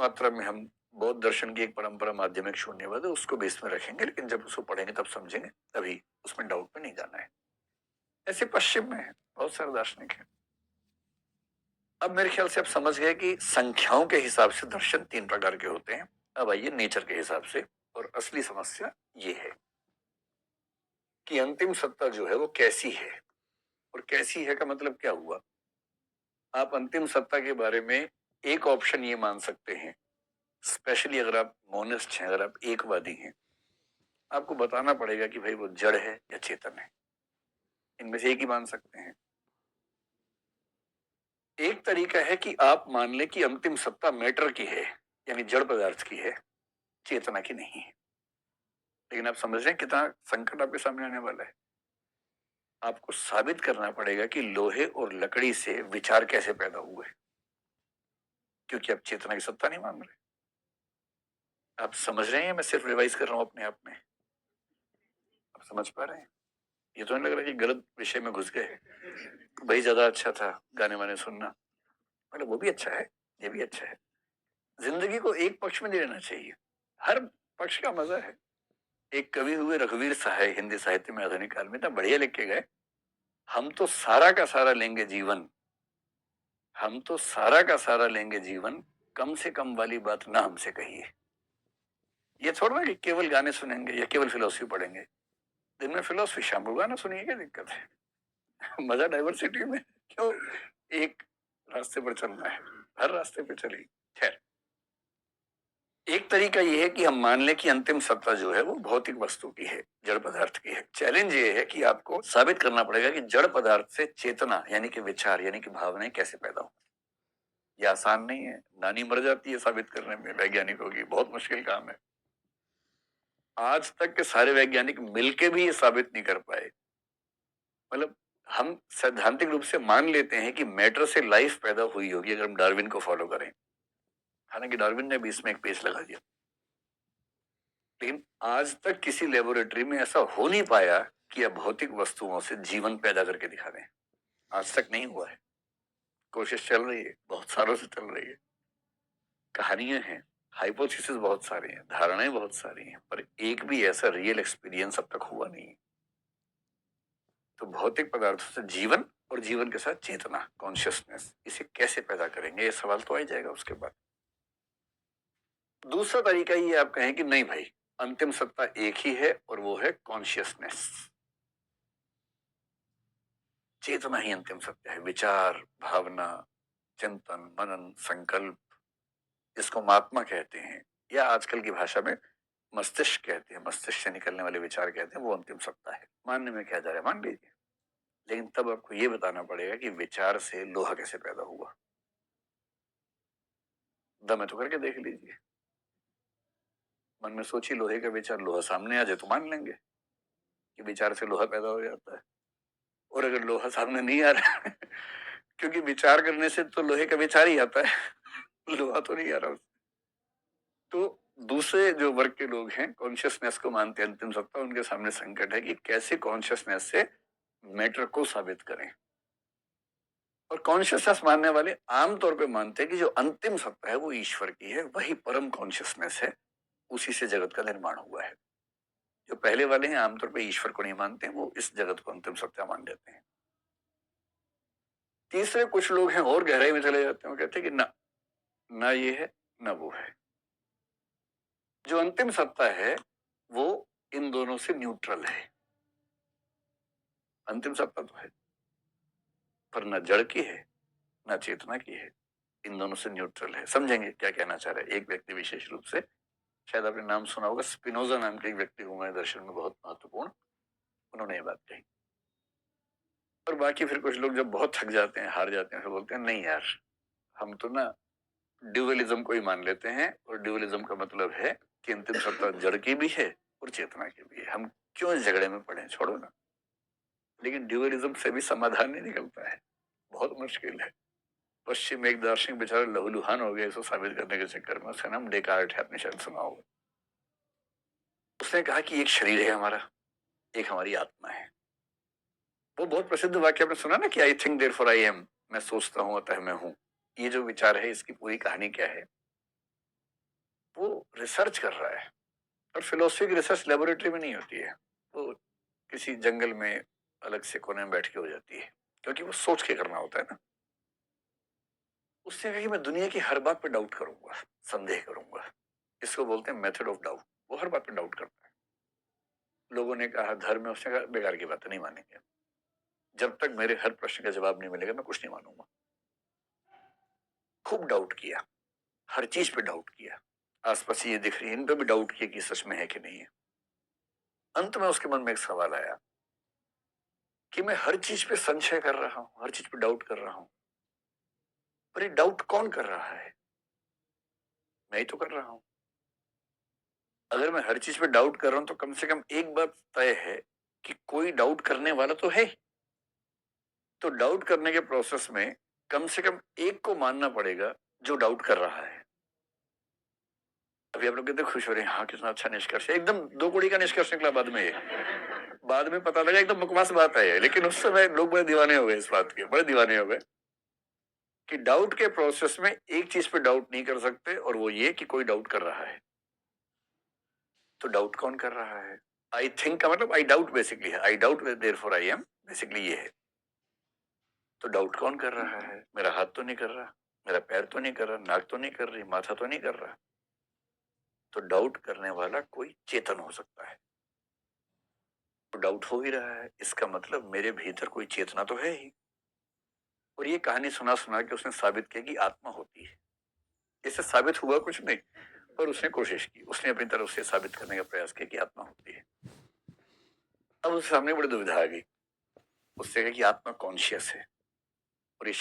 मात्रा में हम बौद्ध दर्शन की एक परंपरा माध्यमिक शून्यवाद है उसको बेस में रखेंगे, लेकिन जब उसको पढ़ेंगे तब समझेंगे, तभी उसमें डाउट में नहीं जाना है। ऐसे पश्चिम में है, बहुत सारे दार्शनिक हैं। अब मेरे ख्याल से आप समझ गए कि संख्याओं के हिसाब से दर्शन 3 प्रकार के होते हैं। अब आइए नेचर के हिसाब से, और असली समस्या ये है कि अंतिम सत्ता जो है वो कैसी है, और कैसी है का मतलब क्या हुआ। आप अंतिम सत्ता के बारे में एक ऑप्शन ये मान सकते हैं, स्पेशली अगर आप मोनिस्ट हैं, अगर आप एकवादी हैं, आपको बताना पड़ेगा कि भाई वो जड़ है या चेतन है, इनमें से एक ही मान सकते हैं। एक तरीका है कि आप मान लें कि अंतिम सत्ता मैटर की है, यानी जड़ पदार्थ की है, चेतना की नहीं है। लेकिन आप समझ रहे हैं कितना संकट आपके सामने आने वाला है। आपको साबित करना पड़ेगा कि लोहे और लकड़ी से विचार कैसे पैदा हुए, क्योंकि आप चेतना की सत्ता नहीं मान रहे। आप समझ रहे हैं, मैं सिर्फ रिवाइज कर रहा हूं अपने आप में। आप समझ पा रहे हैं? ये तो नहीं लग रहा कि गलत विषय में घुस गए, भाई ज्यादा अच्छा था गाने वाने सुनना, मतलब वो भी अच्छा है, ये भी अच्छा है। जिंदगी को एक पक्ष में नहीं लेना चाहिए, हर पक्ष का मजा है। एक कवि हुए रघुवीर सहाय, हिंदी साहित्य में आधुनिक काल में, इतना बढ़िया लिख के गए, हम तो सारा का सारा लेंगे जीवन, हम तो सारा का सारा लेंगे जीवन, कम से कम वाली बात ना हमसे कहिए। ये छोड़ना कि केवल गाने सुनेंगे या केवल फिलोसफी पढ़ेंगे। दिन में फिलोसफी, शाम को गाना सुनिए, क्या दिक्कत है? मजा डाइवर्सिटी में, क्यों एक रास्ते पर चलना है, हर रास्ते पे चलिए। खैर, एक तरीका यह है कि हम मान लें कि अंतिम सत्ता जो है वो भौतिक वस्तु की है, जड़ पदार्थ की है। चैलेंज ये है कि आपको साबित करना पड़ेगा कि जड़ पदार्थ से चेतना यानी कि विचार यानी कि भावनाएं कैसे पैदा हो। ये आसान नहीं है, नानी मर जाती है साबित करने में वैज्ञानिकों की, बहुत मुश्किल काम है। आज तक के सारे वैज्ञानिक मिलके भी ये साबित नहीं कर पाए। मतलब हम सैद्धांतिक रूप से मान लेते हैं कि मैटर से लाइफ पैदा हुई होगी अगर हम डार्विन को फॉलो करें, हालांकि डार्विन ने भी इसमें एक पेच लगा दिया, लेकिन आज तक किसी लेबोरेटरी में ऐसा हो नहीं पाया कि अब भौतिक वस्तुओं से जीवन पैदा करके दिखा दें। आज तक नहीं हुआ है, कोशिश चल रही है, बहुत सालों से चल रही है, कहानियां हैं, हाइपोथेसिस बहुत सारे हैं, धारणाएं बहुत सारी हैं, पर एक भी ऐसा रियल एक्सपीरियंस अब तक हुआ नहीं। तो भौतिक पदार्थों से जीवन और जीवन के साथ चेतना, कॉन्शियसनेस, इसे कैसे पैदा करेंगे, ये सवाल तो आ ही जाएगा उसके बाद। दूसरा तरीका ये आप कहें कि नहीं भाई, अंतिम सत्ता एक ही है और वो है कॉन्शियसनेस, चेतना ही अंतिम सत्य है। विचार, भावना, चिंतन, मनन, संकल्प, जिसको महात्मा कहते हैं या आजकल की भाषा में मस्तिष्क कहते हैं, मस्तिष्क से निकलने वाले विचार कहते हैं, वो अंतिम सत्ता है। मानने में क्या जा रहा है, मान लीजिए, लेकिन तब आपको ये बताना पड़ेगा कि विचार से लोहा कैसे पैदा हुआ। दम है तो करके देख लीजिए, मन में सोचिए लोहे का विचार, लोहा सामने आ जाए तो मान लेंगे कि विचार से लोहा पैदा हो जाता है। और अगर लोहा सामने नहीं आ रहा है क्योंकि विचार करने से तो लोहे का विचार ही आता है, लोहा तो नहीं आ रहा। तो दूसरे जो वर्ग के लोग हैं, कॉन्शियसनेस को मानते हैं अंतिम सत्ता, उनके सामने संकट है कि कैसे कॉन्शियसनेस से मैटर को साबित करें। और कॉन्शियसनेस मानने वाले आमतौर पे मानते हैं कि जो अंतिम सत्ता है वो ईश्वर की है, वही परम कॉन्शियसनेस है, उसी से जगत का निर्माण हुआ है। जो पहले वाले हैं आमतौर पे ईश्वर को नहीं मानते, वो इस जगत को अंतिम सत्ता मान लेते हैं। तीसरे कुछ लोग हैं और गहराई में चले जाते हैं, वो कहते हैं कि ना, ना ये है ना वो है। जो अंतिम सत्ता है वो इन दोनों से न्यूट्रल है। अंतिम सत्ता तो है, पर न जड़ की है न चेतना की है, इन दोनों से न्यूट्रल है। समझेंगे क्या कहना चाह रहे हैं। एक व्यक्ति विशेष रूप से, शायद आपने नाम सुना होगा, स्पिनोजा नाम के एक व्यक्ति हुए दर्शन में बहुत महत्वपूर्ण, उन्होंने ये बात कही। और बाकी फिर कुछ लोग जब बहुत थक जाते हैं, हार जाते हैं, फिर बोलते हैं नहीं यार, हम तो ना ड्यूअलिज्म को ही मान लेते हैं, और ड्यूअलिज्म का मतलब है कि अंतिम सत्ता जड़ की भी है और चेतना की भी है, हम क्यों इस झगड़े में पड़े, छोड़ो ना। लेकिन ड्यूअलिज्म से भी समाधान नहीं निकलता है, बहुत मुश्किल है। पश्चिम एक दार्शनिक बेचारा लहूलुहान हो गया इसको साबित करने के चक्कर में, उसका नाम डेकार्ट है, आपने शायद सुना होगा। उसने कहा कि एक शरीर है हमारा, एक हमारी आत्मा है। वो बहुत प्रसिद्ध वाक्य आपने सुना ना कि I think therefore I am, मैं सोचता हूं अतः मैं हूं। ये जो विचार है, इसकी पूरी कहानी क्या है, रिसर्च कर रहा है, और फिलोसफी की रिसर्च लेबोरेटरी में नहीं होती है, वो किसी जंगल में अलग से कोने में बैठ के हो जाती है, क्योंकि वो सोच के करना होता है ना। उसने कहा कि मैं दुनिया की हर बात पे डाउट करूंगा, संदेह करूंगा। इसको बोलते हैं मेथड ऑफ डाउट। वो हर बात पे डाउट करता है। लोगों ने कहा धर्म में, उसने कहा बेकार की बात, नहीं मानेंगे। जब तक मेरे हर प्रश्न का जवाब नहीं मिलेगा मैं कुछ नहीं मानूंगा। खूब डाउट किया, हर चीज पे डाउट किया, आसपास ये दिख रही है इन पे भी डाउट किया कि सच में है कि नहीं है। अंत में उसके मन में एक सवाल आया कि मैं हर चीज पे संशय कर रहा हूं, हर चीज पे डाउट कर रहा हूं, पर ये डाउट कौन कर रहा है? मैं ही तो कर रहा हूं। अगर मैं हर चीज पे डाउट कर रहा हूं तो कम से कम एक बात तय है कि कोई डाउट करने वाला तो है। तो डाउट करने के प्रोसेस में कम से कम एक को मानना पड़ेगा जो डाउट कर रहा है। अभी आप लोग कितने खुश हो रहे हैं, हाँ कितना अच्छा निष्कर्ष है, एकदम दो कौड़ी का निष्कर्ष निकला। बाद में पता लगा एकदम बकवास बात है, लेकिन उस समय लोग बड़े दीवाने हो गए इस बात के, बड़े दीवाने हो गए कि डाउट के प्रोसेस में एक चीज पे डाउट नहीं कर सकते, और वो ये कि कोई डाउट कर रहा है। तो डाउट कौन कर रहा है? आई थिंक का मतलब आई डाउट बेसिकली है, I doubt therefore I am, basically ये है। तो डाउट कौन कर रहा है? मेरा हाथ तो नहीं कर रहा, मेरा पैर तो नहीं कर रहा, नाक तो नहीं कर रही, माथा तो नहीं कर रहा। तो डाउट करने वाला कोई चेतन हो सकता है। तो डाउट हो ही रहा है, इसका मतलब मेरे भीतर कोई चेतना तो है ही। और ये कहानी सुना सुना के उसने साबित किया कि आत्मा होती है। इससे साबित हुआ कुछ नहीं, पर उसने कोशिश की, उसने अपनी तरफ से साबित करने का प्रयास किया कि आत्मा होती है। अब उसके सामने बड़ी दुविधा आ गई। उससे कहा कि आत्मा कॉन्शियस है और ये